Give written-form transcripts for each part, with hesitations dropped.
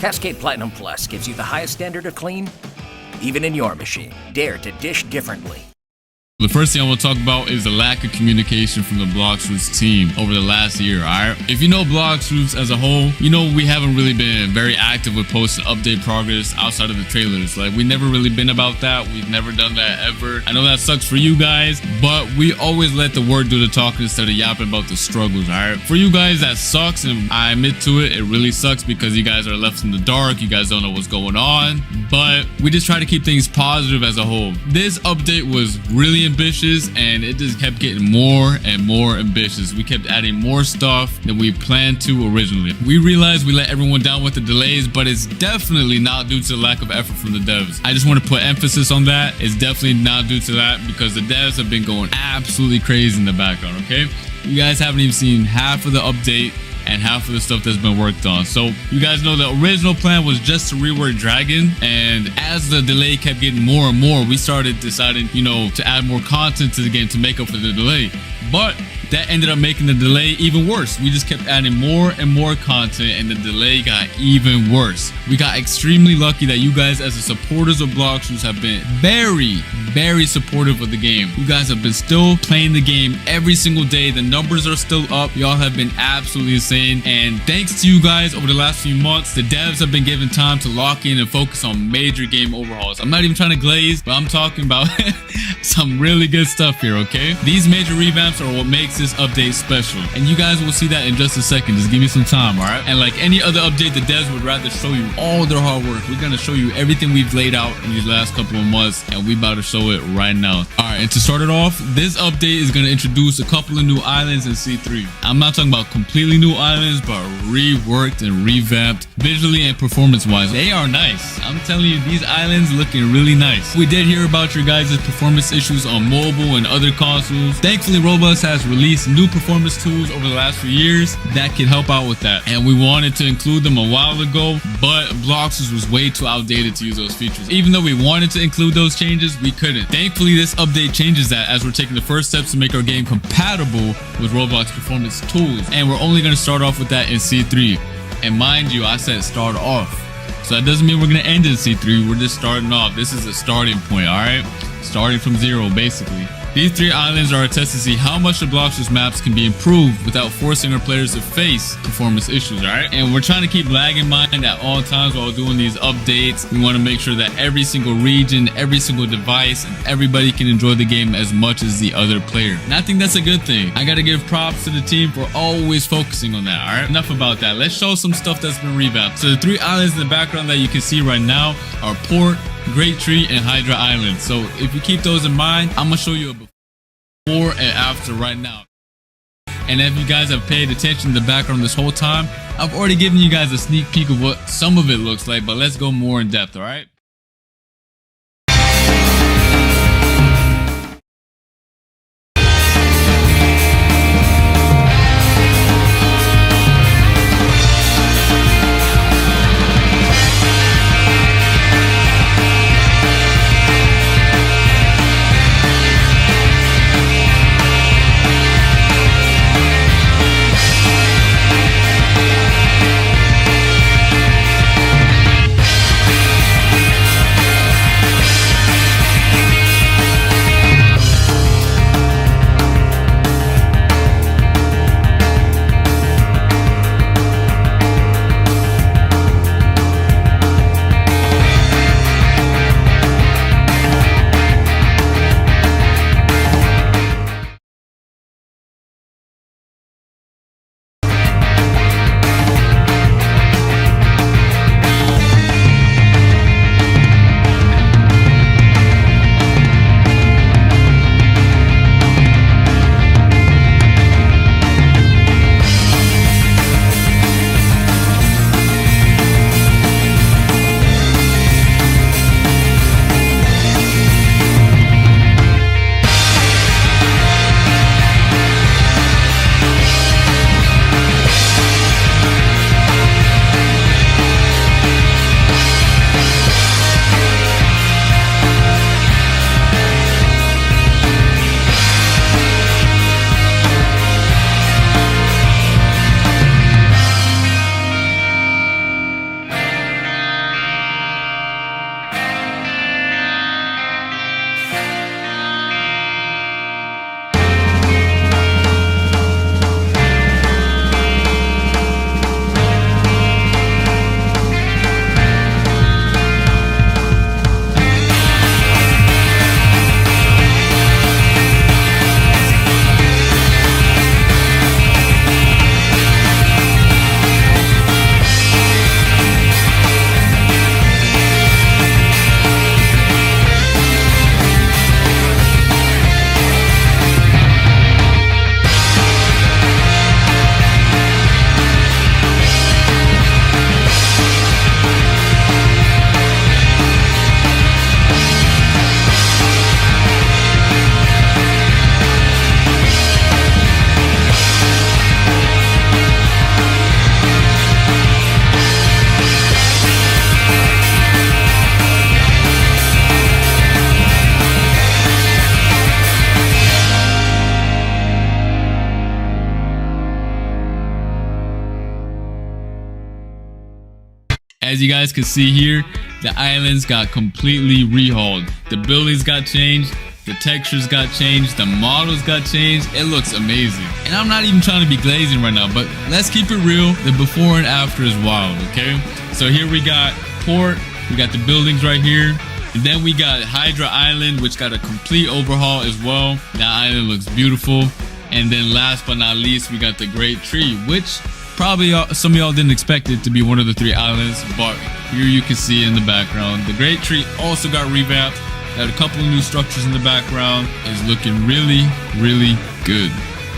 Cascade Platinum Plus gives you the highest standard of clean, even in your machine. Dare to dish differently. The first thing I want to talk about is the lack of communication from the Bloxroot's team over the last year, alright? If you know Bloxroot's as a whole, you know we haven't really been very active with posting update progress outside of the trailers. Like, we've never really been about that. We've never done that ever. I know that sucks for you guys, but we always let the word do the talking instead of yapping about the struggles, alright? For you guys, that sucks, and I admit to it, it really sucks because you guys are left in the dark. You guys don't know what's going on, but we just try to keep things positive as a whole. This update was really ambitious, and it just kept getting more and more ambitious. We kept adding more stuff than we planned to originally. We realized we let everyone down with the delays, but it's definitely not due to the lack of effort from the devs. I just want to put emphasis on that. It's definitely not due to that because the devs have been going absolutely crazy in the background, okay? You guys haven't even seen half of the update and half of the stuff that's been worked on. So you guys know the original plan was just to rework Dragon, and as the delay kept getting more and more, we started deciding, you know, to add more content to the game to make up for the delay. But that ended up making the delay even worse. We just kept adding more and more content, and the delay got even worse. We got extremely lucky that you guys as the supporters of Bloxroot have been very supportive of the game. You guys have been still playing the game every single day. The numbers are still up. Y'all have been absolutely insane, and thanks to you guys over the last few months, the devs have been given time to lock in and focus on major game overhauls. I'm not even trying to glaze, but I'm talking about some really good stuff here, okay? These major revamps are what makes this update special, and you guys will see that in just a second. Just give me some time, all right? And like any other update, the devs would rather show you all their hard work. We're gonna show you everything we've laid out in these last couple of months, and we about to show it right now. All right, and to start it off, this update is gonna introduce a couple of new islands in C3. I'm not talking about completely new islands, but reworked and revamped visually and performance wise. They are nice. I'm telling you, these islands looking really nice. We did hear about your guys' performance issues on mobile and other consoles. Thankfully, Roblox has released new performance tools over the last few years that can help out with that, and we wanted to include them a while ago, but Bloxroot was way too outdated to use those features. Even though we wanted to include those changes, we couldn't. Thankfully, this update changes that as we're taking the first steps to make our game compatible with Roblox performance tools, and we're only going to start off with that in C3. And mind you, I said start off, so that doesn't mean we're going to end in C3. We're just starting off. This is a starting point, all right? Starting from zero, basically. These three islands are a test to see how much the Bloxroot maps can be improved without forcing our players to face performance issues, alright? And we're trying to keep lag in mind at all times while doing these updates. We want to make sure that every single region, every single device, and everybody can enjoy the game as much as the other player. And I think that's a good thing. I gotta give props to the team for always focusing on that, alright? Enough about that. Let's show some stuff that's been revamped. So the three islands in the background that you can see right now are Port, Great Tree, and Hydra Island. So if you keep those in mind, I'm gonna show you a before and after right now. And if you guys have paid attention to the background this whole time, I've already given you guys a sneak peek of what some of it looks like, but let's go more in depth, all right? As you guys can see here, the islands got completely rehauled. The buildings got changed. The textures got changed. The models got changed. It looks amazing. And I'm not even trying to be glazing right now, but let's keep it real. The before and after is wild, okay? So here we got port. We got the buildings right here. And then we got Hydra Island, which got a complete overhaul as well. That island looks beautiful. And then last but not least, we got the Great Tree, which probably some of y'all didn't expect it to be one of the 3 islands, but here you can see in the background. The Great Tree also got revamped. Got a couple of new structures in the background. Is looking really, really good.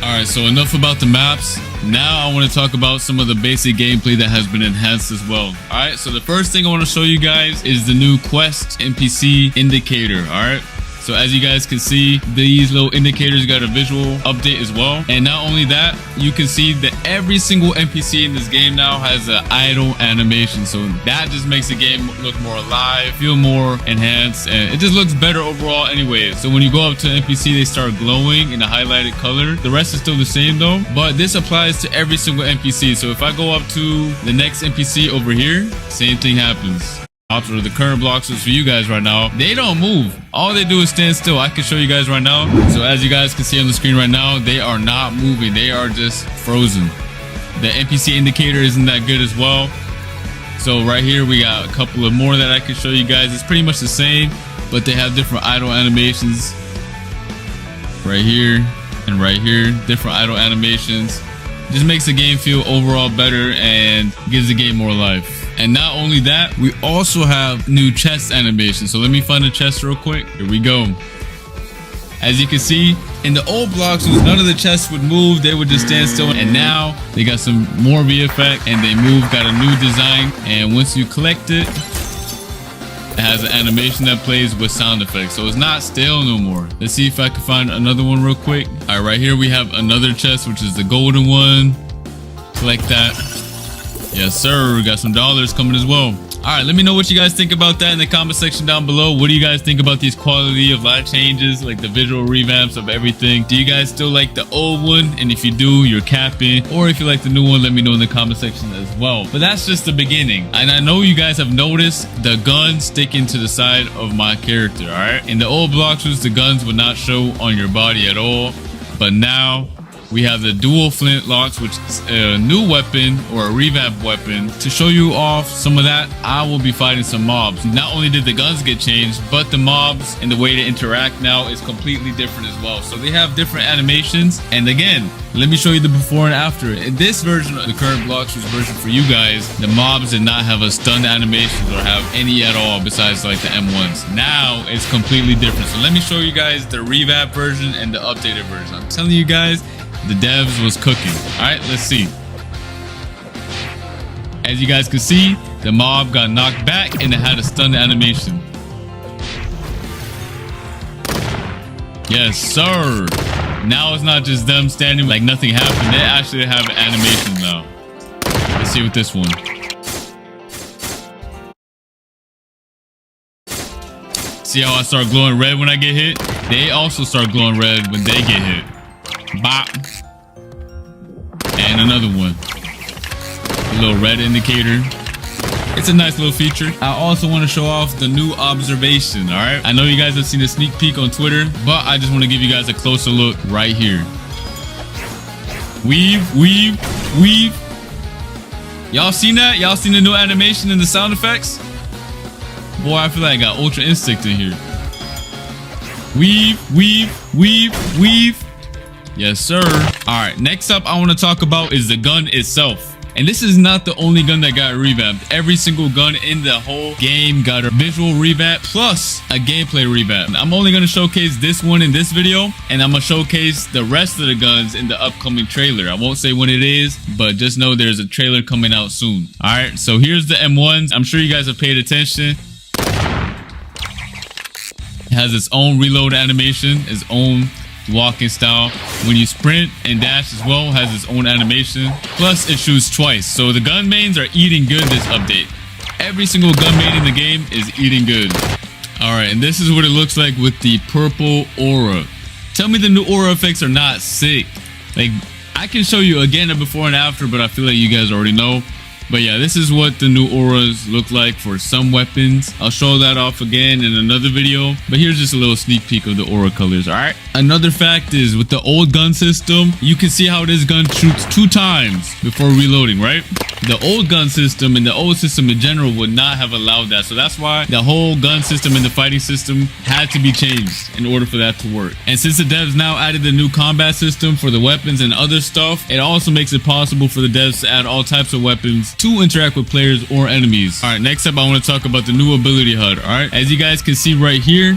Alright, so enough about the maps. Now I want to talk about some of the basic gameplay that has been enhanced as well. Alright, so the first thing I want to show you guys is the new quest NPC indicator. Alright, so as you guys can see, these little indicators got a visual update as well. And not only that, you can see that every single NPC in this game now has an idle animation. So that just makes the game look more alive, feel more enhanced, and it just looks better overall anyway. So when you go up to an NPC, they start glowing in a highlighted color. The rest is still the same though, but this applies to every single NPC. So if I go up to the next NPC over here, same thing happens. Or the current blocks for you guys right now, they don't move. All they do is stand still. I can show you guys right now. So as you guys can see on the screen right now, they are not moving. They are just frozen. The NPC indicator isn't that good as well. So right here we got a couple of more that I can show you guys. It's pretty much the same, but they have different idle animations right here and right here. Different idle animations. Just makes the game feel overall better and gives the game more life. And not only that, we also have new chest animation. So let me find the chest real quick. Here we go. As you can see, in the old blocks, none of the chests would move. They would just stand still. And now they got some more VFX and they move, got a new design. And once you collect it, it has an animation that plays with sound effects. So it's not stale no more. Let's see if I can find another one real quick. All right, right here we have another chest, which is the golden one. Collect that. Yes, sir. We got some dollars coming as well. All right, let me know what you guys think about that in the comment section down below. What do you guys think about these quality of life changes, like the visual revamps of everything? Do you guys still like the old one? And if you do, you're capping. Or if you like the new one, let me know in the comment section as well. But that's just the beginning. And I know you guys have noticed the gun sticking to the side of my character, all right? In the old blocks, the guns would not show on your body at all. But now we have the dual flintlocks, which is a new weapon or a revamp weapon. To show you off some of that, I will be fighting some mobs. Not only did the guns get changed, but the mobs and the way they interact now is completely different as well. So they have different animations. And again, let me show you the before and after. In this version of the current Bloxroot's version for you guys, the mobs did not have a stun animations or have any at all besides like the M1s. Now it's completely different. So let me show you guys the revamp version and the updated version. I'm telling you guys, the devs was cooking. All right, let's see. As you guys can see, the mob got knocked back and it had a stun animation. Yes, sir. Now it's not just them standing like nothing happened. They actually have animations now. Let's see with this one. See how I start glowing red when I get hit? They also start glowing red when they get hit. Bop. And another one. A little red indicator. It's a nice little feature. I also want to show off the new observation, all right? I know you guys have seen a sneak peek on Twitter, but I just want to give you guys a closer look right here. Weave, weave, weave. Y'all seen that? Y'all seen the new animation and the sound effects? Boy, I feel like I got Ultra Instinct in here. Weave, weave, weave, weave. Yes, sir. All right, next up I want to talk about is the gun itself. And this is not the only gun that got revamped. Every single gun in the whole game got a visual revamp plus a gameplay revamp. I'm only going to showcase this one in this video, and I'm going to showcase the rest of the guns in the upcoming trailer. I won't say when it is, but just know there's a trailer coming out soon. All right, so here's the M1s. I'm sure you guys have paid attention. It has its own reload animation, its own walking style. When you sprint and dash as well, has its own animation. Plus it shoots twice. So the gun mains are eating good this update. Every single gun main in the game is eating good. Alright, and this is what it looks like with the purple aura. Tell me the new aura effects are not sick. Like, I can show you again a before and after, but I feel like you guys already know. But yeah, this is what the new auras look like for some weapons. I'll show that off again in another video, but here's just a little sneak peek of the aura colors. All right, another fact is with the old gun system, you can see how this gun shoots 2 times before reloading, right? The old gun system and the old system in general would not have allowed that. So that's why the whole gun system and the fighting system had to be changed in order for that to work. And since the devs now added the new combat system for the weapons and other stuff, it also makes it possible for the devs to add all types of weapons to interact with players or enemies. All right, next up, I want to talk about the new ability HUD. All right, as you guys can see right here,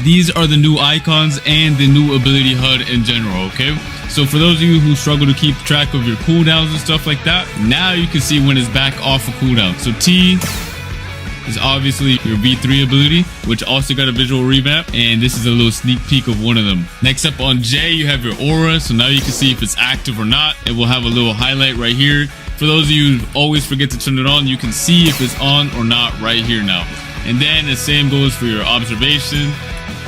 these are the new icons and the new ability HUD in general, okay? So for those of you who struggle to keep track of your cooldowns and stuff like that, now you can see when it's back off a cooldown. So T is obviously your V3 ability, which also got a visual revamp, and this is a little sneak peek of one of them. Next up on J, you have your aura, so now you can see if it's active or not. It will have a little highlight right here. For those of you who always forget to turn it on, you can see if it's on or not right here now. And then the same goes for your observation.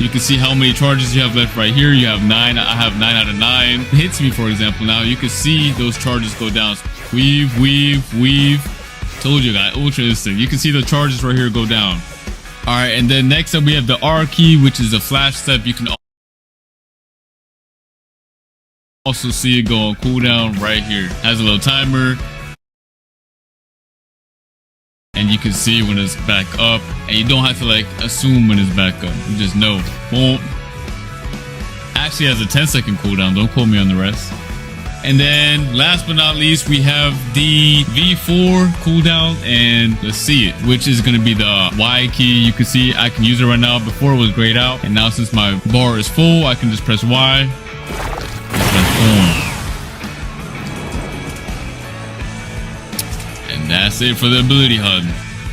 You can see how many charges you have left right here. You have 9. I have 9 out of 9. It hits me, for example. Now you can see those charges go down. Weave. Told you guys, ultra instant. You can see the charges right here go down. All right, and then next up we have the R key, which is a flash step. You can also see it go on cooldown right here. Has a little timer. And you can see when it's back up, and you don't have to like assume when it's back up. You just know. Boom. Actually has a 10-second cooldown. Don't quote me on the rest. And then last but not least, we have the V4 cooldown, and let's see it, which is going to be the Y key. You can see I can use it right now. Before it was grayed out, and now since my bar is full, I can just press Y and press boom. And that's it for the ability HUD.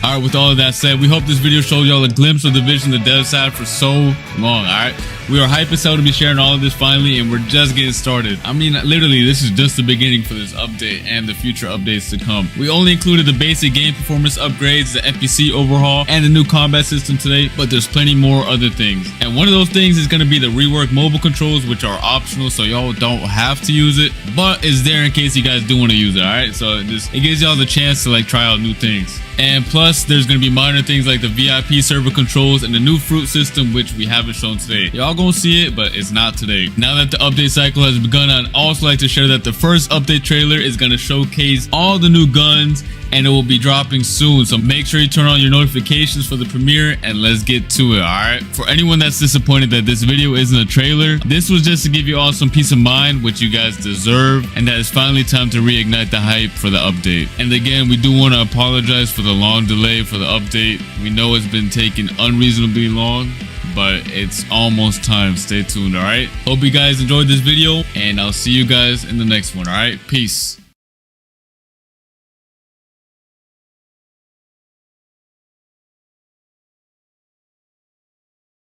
Alright, with all of that said, we hope this video showed y'all a glimpse of the vision the devs had for so long. Alright, we are hyped as hell to be sharing all of this finally, and we're just getting started. I mean, literally, this is just the beginning for this update and the future updates to come. We only included the basic game performance upgrades, the NPC overhaul, and the new combat system today, but there's plenty more other things. And one of those things is going to be the reworked mobile controls, which are optional, so y'all don't have to use it, but it's there in case you guys do want to use it. Alright, so it gives y'all the chance to like try out new things. And plus, there's going to be minor things like the VIP server controls and the new fruit system, which we haven't shown today. Y'all gonna see it, but it's not today. Now that the update cycle has begun, I'd also like to share that the first update trailer is going to showcase all the new guns, and it will be dropping soon. So make sure you turn on your notifications for the premiere, and let's get to it. All right, for anyone that's disappointed that this video isn't a trailer, this was just to give you all some peace of mind, which you guys deserve, and that it's finally time to reignite the hype for the update. And again, we do want to apologize for the long delay for the update. We know it's been taking unreasonably long, but it's almost time. Stay tuned. All right, hope you guys enjoyed this video, and I'll see you guys in the next one. All right, peace.